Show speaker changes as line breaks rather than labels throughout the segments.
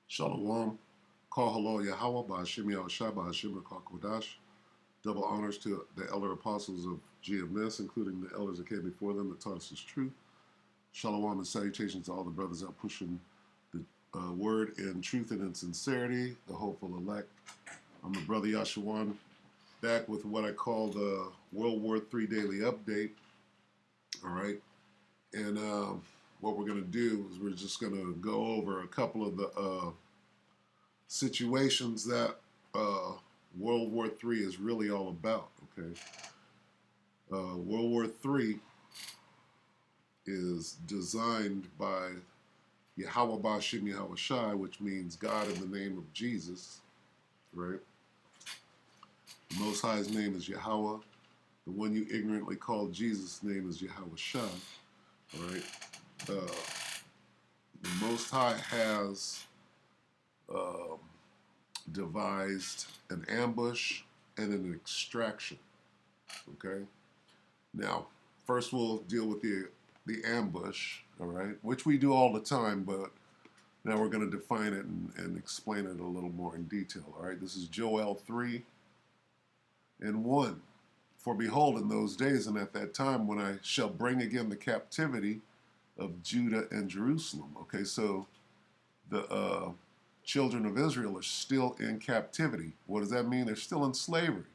Shalom. Call hello Yahweh by Hashem Yahushua by Hashem Kodash. Double honors to the elder apostles of GMS, including the elders that came before them that taught us His truth. Shalom and salutations to all the brothers out pushing the word in truth and in sincerity, the hopeful elect. I'm the brother Yashawan, back with what I call the WW3 Daily update. All right. And what we're going to do is we're just going to go over a couple of the situations that World War III is really all about. Okay, World War III is designed by Yahweh Bashim Yahweh Shai, which means God in the name of Jesus. Right. The Most High's name is Yahweh. The one you ignorantly call Jesus' name is Yahweh Shai. All right. The Most High has devised an ambush and an extraction. Okay. Now, first we'll deal with the ambush. All right, which we do all the time, but now we're going to define it and explain it a little more in detail. All right. This is Joel 3:1. For behold, in those days and at that time, when I shall bring again the captivity of Judah and Jerusalem. Okay, so the children of Israel are still in captivity. What does that mean? They're still in slavery.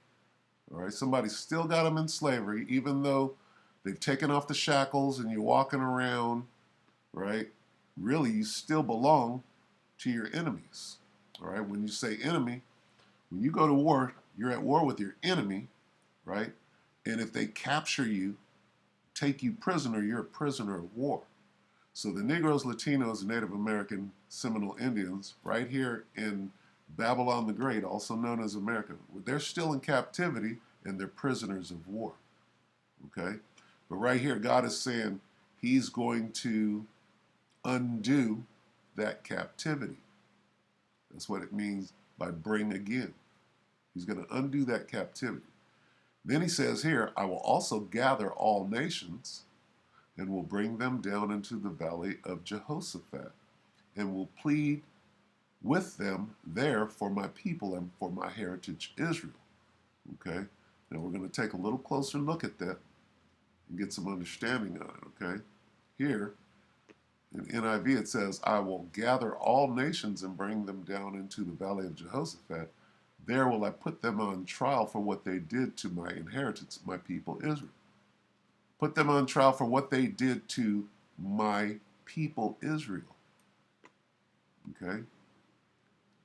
All right, somebody's still got them in slavery, even though they've taken off the shackles and you're walking around, right? Really, you still belong to your enemies. All right, when you say enemy, when you go to war, you're at war with your enemy, right? And if they capture you, take you prisoner, you're a prisoner of war. So the Negroes, Latinos, Native American, Seminole Indians, right here in Babylon the Great, also known as America, they're still in captivity and they're prisoners of war. Okay? But right here, God is saying He's going to undo that captivity. That's what it means by bring again. He's going to undo that captivity. Then He says here, I will also gather all nations and will bring them down into the valley of Jehoshaphat, and will plead with them there for my people and for my heritage Israel. Okay? Now we're going to take a little closer look at that and get some understanding on it. Okay? Here, in NIV it says, I will gather all nations and bring them down into the valley of Jehoshaphat. There will I put them on trial for what they did to my inheritance, my people Israel. Put them on trial for what they did to my people Israel. Okay?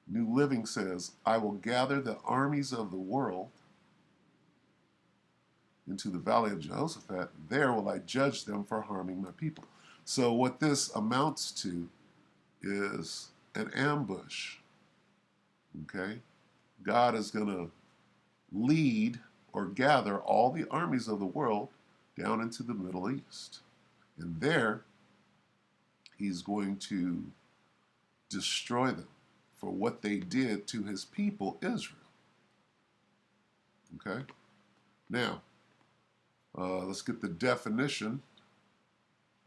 New Living says, I will gather the armies of the world into the valley of Jehoshaphat. There will I judge them for harming my people. So what this amounts to is an ambush. Okay? God is going to lead or gather all the armies of the world down into the Middle East. And there, He's going to destroy them for what they did to His people, Israel. Okay? Now, let's get the definition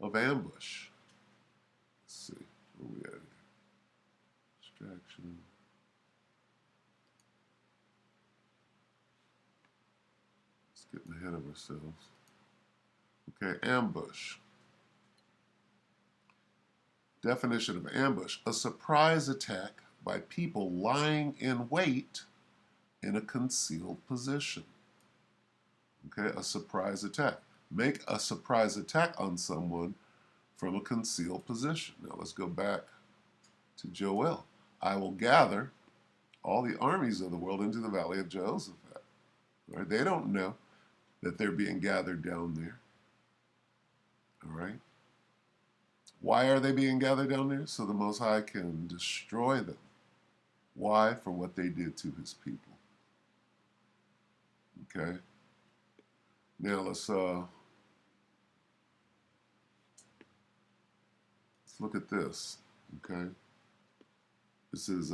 of ambush. Let's see. Where we at here? Distraction. Let's get ahead of ourselves. Okay, ambush. Definition of ambush: a surprise attack by people lying in wait in a concealed position. Okay, a surprise attack. Make a surprise attack on someone from a concealed position. Now let's go back to Joel. I will gather all the armies of the world into the valley of Jehoshaphat. All right, they don't know that they're being gathered down there. All right. Why are they being gathered down there? So the Most High can destroy them. Why? For what they did to His people. Okay. Now let's look at this. Okay. This is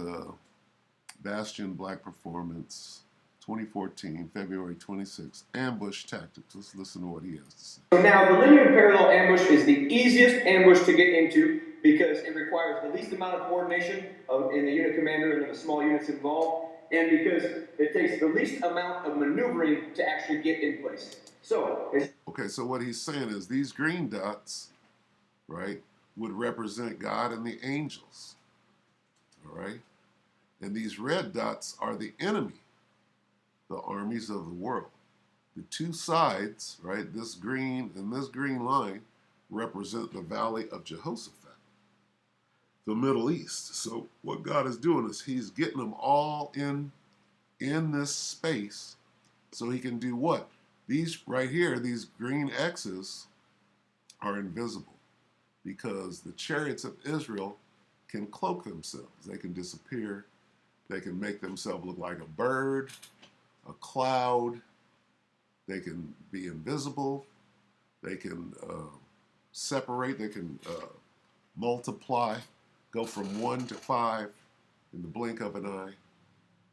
Bastion Black Performance 2014, February 26th, ambush tactics. Let's listen to what he has to say.
So now, the linear parallel ambush is the easiest ambush to get into because it requires the least amount of coordination in the unit commander and the small units involved, and because it takes the least amount of maneuvering to actually get in place. So,
okay, so what he's saying is these green dots, right, would represent God and the angels, all right? And these red dots are the enemy, the armies of the world. The two sides, right, this green and this green line, represent the valley of Jehoshaphat, the Middle East. So what God is doing is he's getting them all in this space so he can do what? These right here, these green X's are invisible because the chariots of Israel can cloak themselves. They can disappear. They can make themselves look like a bird, a cloud. They can be invisible. They can separate. They can multiply, go from 1 to 5 in the blink of an eye.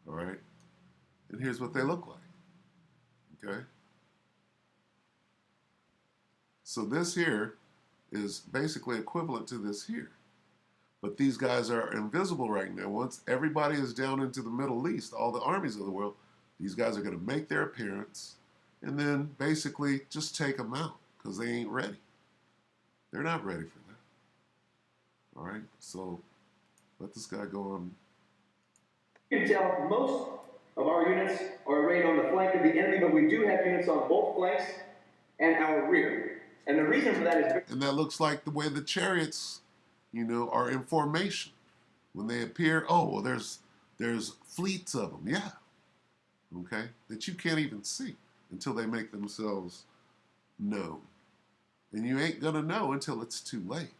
All right? And here's what they look like. Okay? So this here is basically equivalent to this here. But these guys are invisible right now. Once everybody is down into the Middle East, all the armies of the world, these guys are going to make their appearance and then basically just take them out because they ain't ready. They're not ready for that. All right? So let this guy go on.
You can tell most of our units are arrayed on the flank of the enemy, but we do have units on both flanks and our rear. And the reason for that is...
And that looks like the way the chariots, are in formation. When they appear, oh, well, there's fleets of them. Yeah. Okay? That you can't even see until they make themselves known. And you ain't going to know until it's too late.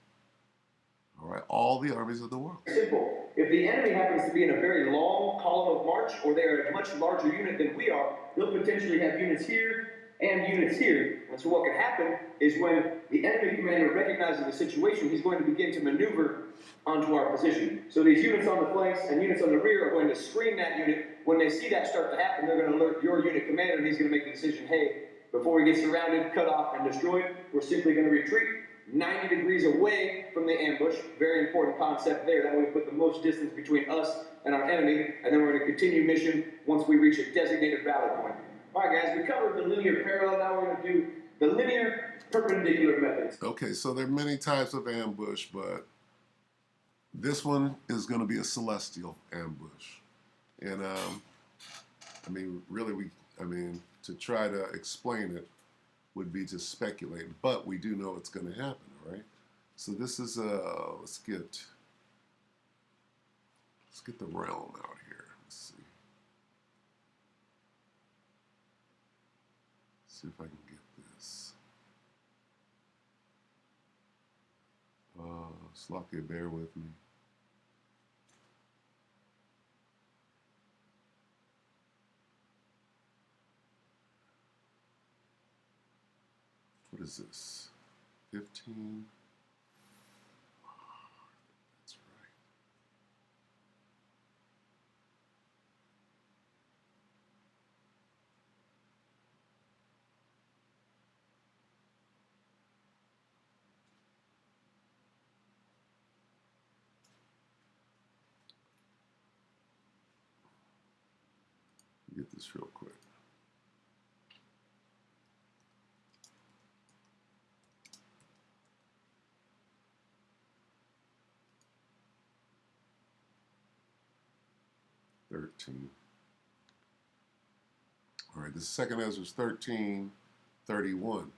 All right? All the armies of the world.
Simple. If the enemy happens to be in a very long column of march, or they're a much larger unit than we are, they'll potentially have units here and units here. And so what can happen is when the enemy commander recognizes the situation, he's going to begin to maneuver onto our position. So these units on the flanks and units on the rear are going to screen that unit. When they see that start to happen, they're going to alert your unit commander, and he's going to make the decision, hey, before we get surrounded, cut off, and destroyed, we're simply going to retreat 90 degrees away from the ambush. Very important concept there. That way we put the most distance between us and our enemy, and then we're going to continue mission once we reach a designated rally point. All right, guys, we covered the linear parallel. Now we're going to do the linear perpendicular methods.
Okay, so there are many types of ambush, but this one is going to be a celestial ambush. And, really, to try to explain it would be to speculate, but we do know it's going to happen, all right? So this is, let's get the realm out here. Let's see. See if I can get this. Slocky, bear with me. What is this? 15? That's right. Get this real quick. All right, the second Ezra is 13:31.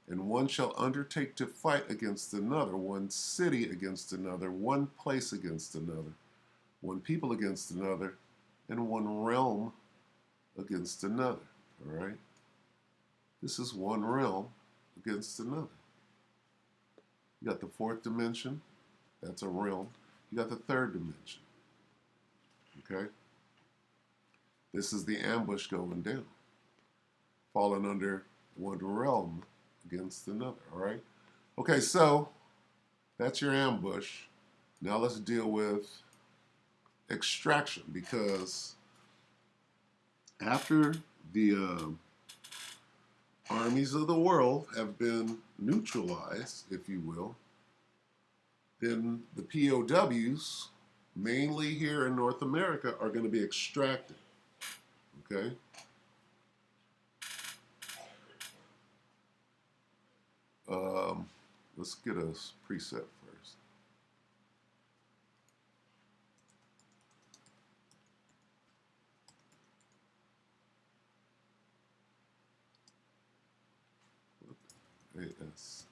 And one shall undertake to fight against another, one city against another, one place against another, one people against another, and one realm against another. All right? This is one realm against another. You got the fourth dimension, that's a realm. You got the third dimension. Okay? This is the ambush going down, falling under one realm against another, all right? Okay, so that's your ambush. Now let's deal with extraction, because after the armies of the world have been neutralized, if you will, then the POWs, mainly here in North America, are going to be extracted. Okay? Let's get a preset first. AS.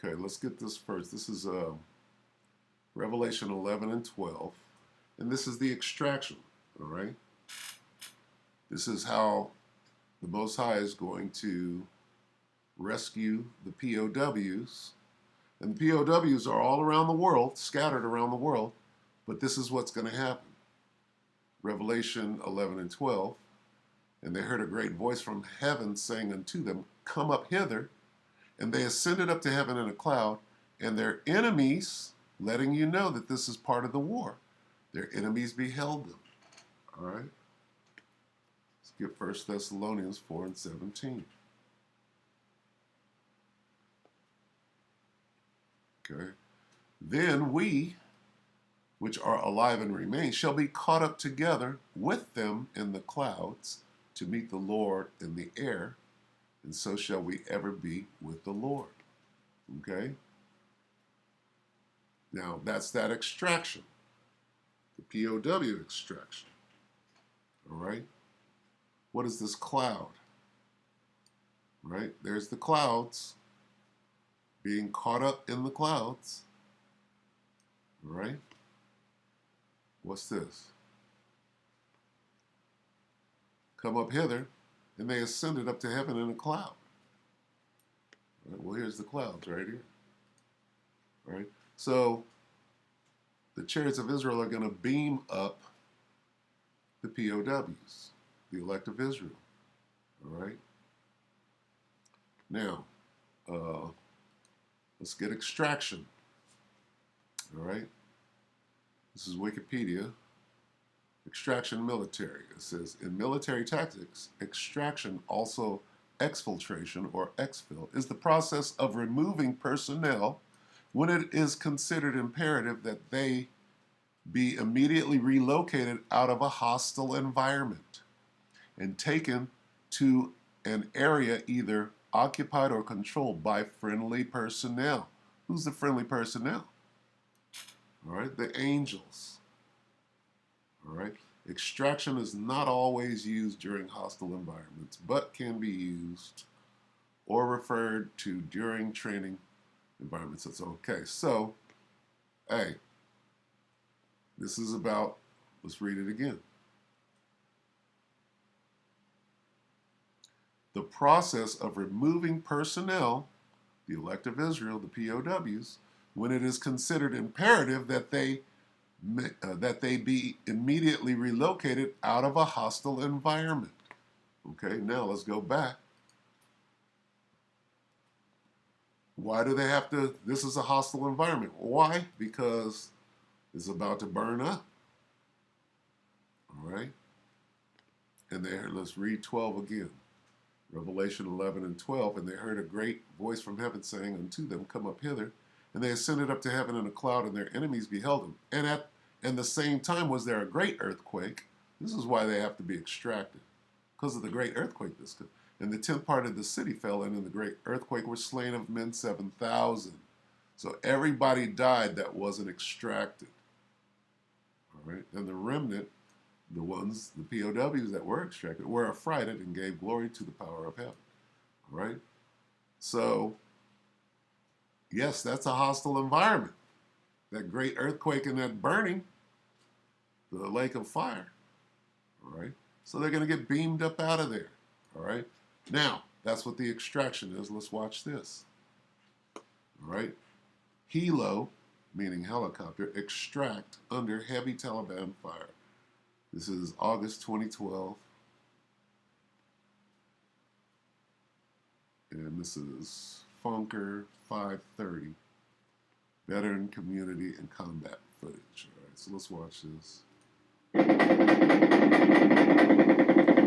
Okay, let's get this first. This is Revelation 11 and 12. And this is the extraction, all right? This is how the Most High is going to rescue the POWs. And the POWs are all around the world, scattered around the world, but this is what's going to happen. Revelation 11 and 12. And they heard a great voice from heaven saying unto them, Come up hither. And they ascended up to heaven in a cloud, and their enemies, letting you know that this is part of the war, their enemies beheld them. All right? Let's get 1 Thessalonians 4 and 17. Okay. Then we, which are alive and remain, shall be caught up together with them in the clouds to meet the Lord in the air, and so shall we ever be with the Lord. Okay? Now, that's that extraction, the POW extraction. All right? What is this cloud? Right? There's the clouds being caught up in the clouds. All right? What's this? Come up hither, and they ascended up to heaven in a cloud. All right? Well, here's the clouds right here. All right? So the chariots of Israel are going to beam up the POWs, the elect of Israel. All right? Now, let's get extraction. All right? This is Wikipedia. Extraction military. It says, in military tactics, extraction, also exfiltration or exfil, is the process of removing personnel when it is considered imperative that they be immediately relocated out of a hostile environment and taken to an area either occupied or controlled by friendly personnel. Who's the friendly personnel? All right, the angels. All right, extraction is not always used during hostile environments, but can be used or referred to during training environments. That's okay. So, hey, this is about, let's read it again. The process of removing personnel, the elect of Israel, the POWs, when it is considered imperative that they be immediately relocated out of a hostile environment. Okay, now let's go back. Why do they have to? This is a hostile environment. Why? Because it's about to burn up. All right. And there, let's read 12 again. Revelation 11 and 12. And they heard a great voice from heaven saying unto them, Come up hither. And they ascended up to heaven in a cloud, and their enemies beheld them. And at the same time was there a great earthquake. This is why they have to be extracted, because of the great earthquake this could. And the 10th part of the city fell, and in the great earthquake were slain of men 7,000. So everybody died that wasn't extracted. All right, and the remnant, the ones, the POWs that were extracted, were affrighted and gave glory to the power of heaven. All right, so yes, that's a hostile environment. That great earthquake and that burning, the lake of fire. All right, so they're going to get beamed up out of there. All right, now that's what the extraction is. Let's watch this. All right, helo, meaning helicopter, extract under heavy Taliban fire. This is August 2012. And this is Funker 530. Veteran community and combat footage. All right, so let's watch this.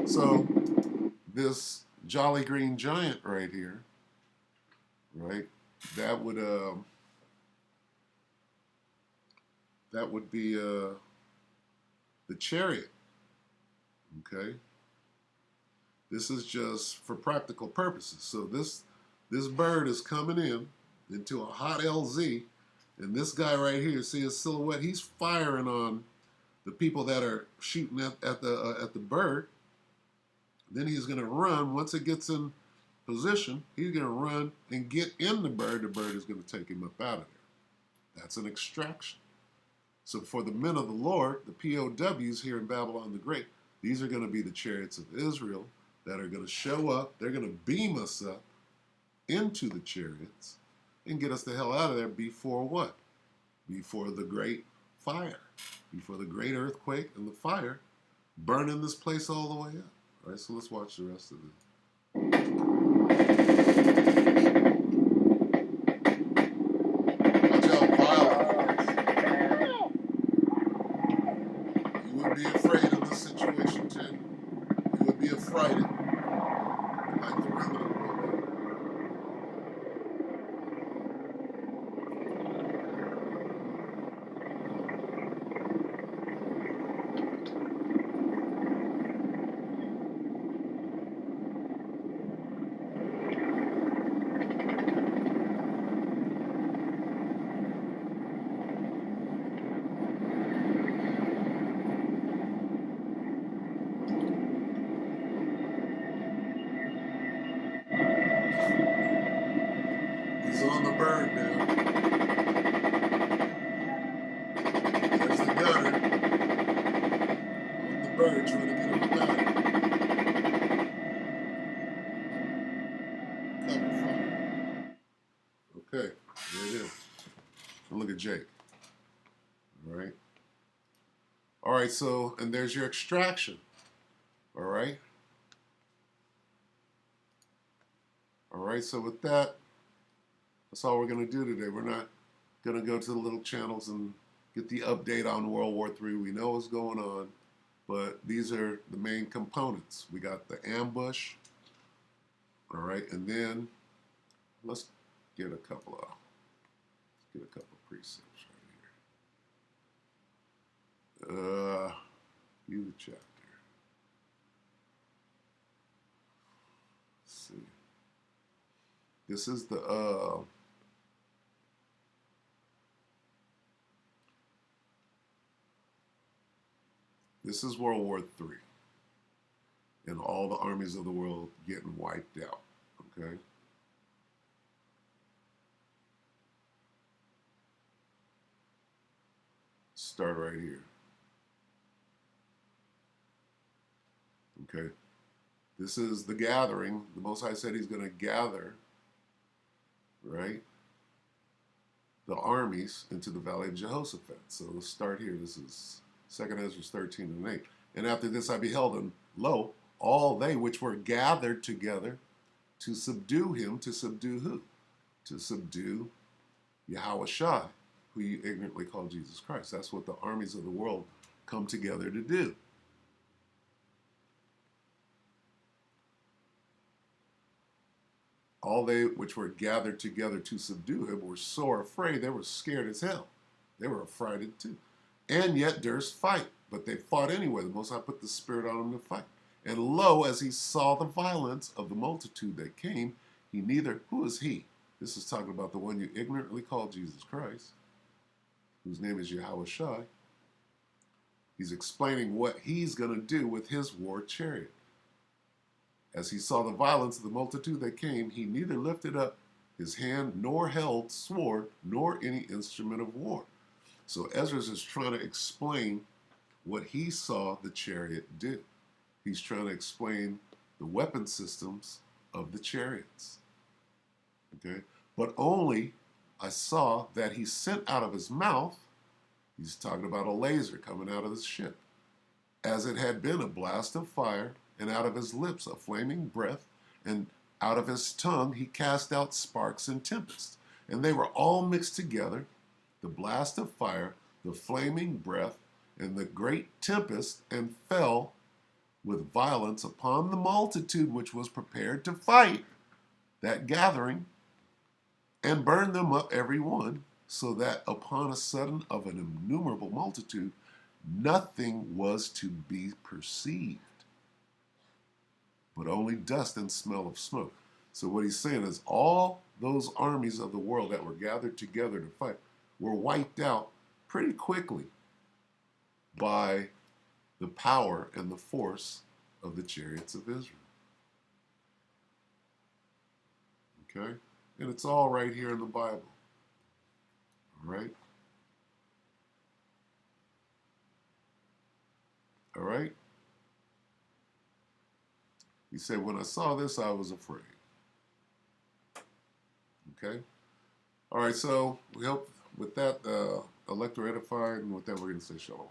So this Jolly Green Giant right here, right? That would be the chariot. Okay, this is just for practical purposes. So this bird is coming in into a hot LZ, and this guy right here, see his silhouette? He's firing on the people that are shooting at the bird. Then he's going to run. Once it gets in position, he's going to run and get in the bird. The bird is going to take him up out of there. That's an extraction. So for the men of the Lord, the POWs here in Babylon the Great, these are going to be the chariots of Israel that are going to show up. They're going to beam us up into the chariots and get us the hell out of there before what? Before the great fire, before the great earthquake and the fire burning this place all the way up. All right, so let's watch the rest of it. Watch how violent it is. You would be afraid in this situation, too. You would be affrighted, like the remnant will be. He's on the bird now. There's the gunner on the bird trying to get him up out of it. Cover fire. Okay, there it is. And look at Jake. All right. All right, so, and there's your extraction. All right. All right, so with that, that's all we're going to do today. We're not going to go to the little channels and get the update on World War III. We know what's going on, but these are the main components. We got the ambush, all right, and then let's get a couple of precepts right here. View the chapter. Let's see. This is the this is World War III and all the armies of the world getting wiped out. Okay. Start right here. Okay. This is the gathering. The Most High said he's going to gather, right, the armies into the valley of Jehoshaphat. So let's start here. This is 2nd Ezra 13 and 8. And after this I beheld, and lo, all they which were gathered together to subdue him, to subdue who? To subdue Yahushua, who you ignorantly call Jesus Christ. That's what the armies of the world come together to do. All they which were gathered together to subdue him were sore afraid. They were scared as hell. They were affrighted too. And yet durst fight. But they fought anyway. The Most High put the Spirit on them to fight. And lo, as he saw the violence of the multitude that came, he neither, who is he? This is talking about the one you ignorantly call Jesus Christ, whose name is Yahushua. He's explaining what he's going to do with his war chariot. As he saw the violence of the multitude that came, he neither lifted up his hand, nor held sword, nor any instrument of war. So Ezra is trying to explain what he saw the chariot do. He's trying to explain the weapon systems of the chariots. Okay? But only I saw that he sent out of his mouth, he's talking about a laser coming out of the ship, as it had been a blast of fire, and out of his lips a flaming breath, and out of his tongue he cast out sparks and tempests. And they were all mixed together, the blast of fire, the flaming breath, and the great tempest, and fell with violence upon the multitude which was prepared to fight that gathering, and burned them up every one, so that upon a sudden of an innumerable multitude nothing was to be perceived, but only dust and smell of smoke. So what he's saying is all those armies of the world that were gathered together to fight were wiped out pretty quickly by the power and the force of the chariots of Israel. Okay? And it's all right here in the Bible. All right? All right? He said, when I saw this, I was afraid. Okay? All right, so we hope with that, elect or edify, and with that, we're going to say shalom.